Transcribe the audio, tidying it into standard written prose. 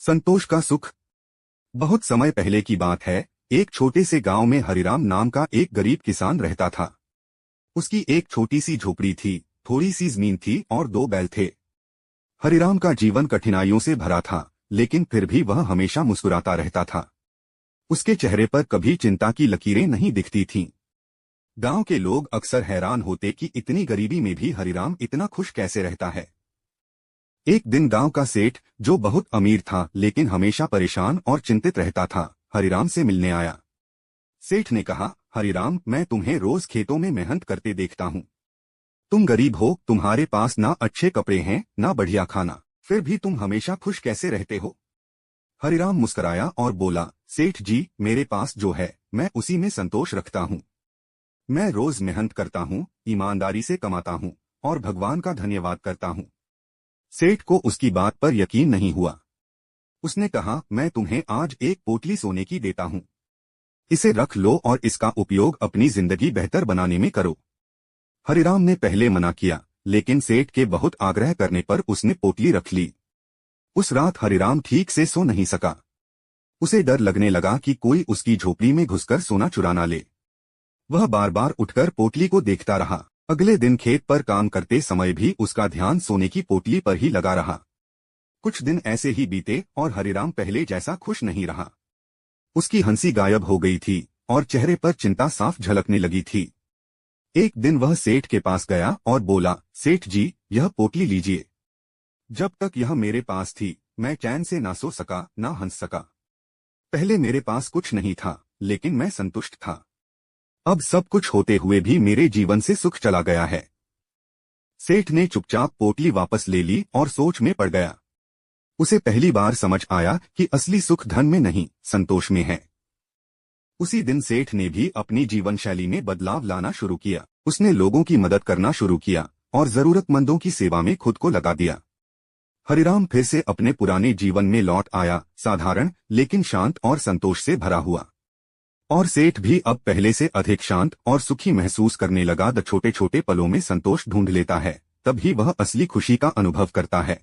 संतोष का सुख। बहुत समय पहले की बात है। एक छोटे से गांव में हरिराम नाम का एक गरीब किसान रहता था। उसकी एक छोटी सी झोपड़ी थी, थोड़ी सी जमीन थी और 2 बैल थे। हरिराम का जीवन कठिनाइयों से भरा था, लेकिन फिर भी वह हमेशा मुस्कुराता रहता था। उसके चेहरे पर कभी चिंता की लकीरें नहीं दिखती थीं। गांव के लोग अक्सर हैरान होते कि इतनी गरीबी में भी हरिराम इतना खुश कैसे रहता है। एक दिन गांव का सेठ, जो बहुत अमीर था लेकिन हमेशा परेशान और चिंतित रहता था, हरिराम से मिलने आया। सेठ ने कहा, हरिराम, मैं तुम्हें रोज खेतों में मेहनत करते देखता हूँ। तुम गरीब हो, तुम्हारे पास ना अच्छे कपड़े हैं ना बढ़िया खाना, फिर भी तुम हमेशा खुश कैसे रहते हो। हरिराम मुस्कराया और बोला, सेठ जी, मेरे पास जो है मैं उसी में संतोष रखता हूँ। मैं रोज मेहनत करता हूँ, ईमानदारी से कमाता हूँ और भगवान का धन्यवाद करता हूँ। सेठ को उसकी बात पर यकीन नहीं हुआ। उसने कहा, मैं तुम्हें आज एक पोटली सोने की देता हूँ। इसे रख लो और इसका उपयोग अपनी जिंदगी बेहतर बनाने में करो। हरिराम ने पहले मना किया, लेकिन सेठ के बहुत आग्रह करने पर उसने पोटली रख ली। उस रात हरिराम ठीक से सो नहीं सका। उसे डर लगने लगा कि कोई उसकी झोपड़ी में घुसकर सोना चुरा ना ले। वह बार बार उठकर पोटली को देखता रहा। अगले दिन खेत पर काम करते समय भी उसका ध्यान सोने की पोटली पर ही लगा रहा। कुछ दिन ऐसे ही बीते और हरिराम पहले जैसा खुश नहीं रहा। उसकी हंसी गायब हो गई थी और चेहरे पर चिंता साफ झलकने लगी थी। एक दिन वह सेठ के पास गया और बोला, सेठ जी, यह पोटली लीजिए। जब तक यह मेरे पास थी, मैं चैन से ना सो सका ना हंस सका। पहले मेरे पास कुछ नहीं था, लेकिन मैं संतुष्ट था। अब सब कुछ होते हुए भी मेरे जीवन से सुख चला गया है। सेठ ने चुपचाप पोटली वापस ले ली और सोच में पड़ गया। उसे पहली बार समझ आया कि असली सुख धन में नहीं, संतोष में है। उसी दिन सेठ ने भी अपनी जीवन शैली में बदलाव लाना शुरू किया। उसने लोगों की मदद करना शुरू किया और जरूरतमंदों की सेवा में खुद को लगा दिया। हरिराम फिर से अपने पुराने जीवन में लौट आया, साधारण लेकिन शांत और संतोष से भरा हुआ। और सेठ भी अब पहले से अधिक शांत और सुखी महसूस करने लगा। छोटे छोटे पलों में संतोष ढूंढ लेता है, तभी वह असली खुशी का अनुभव करता है।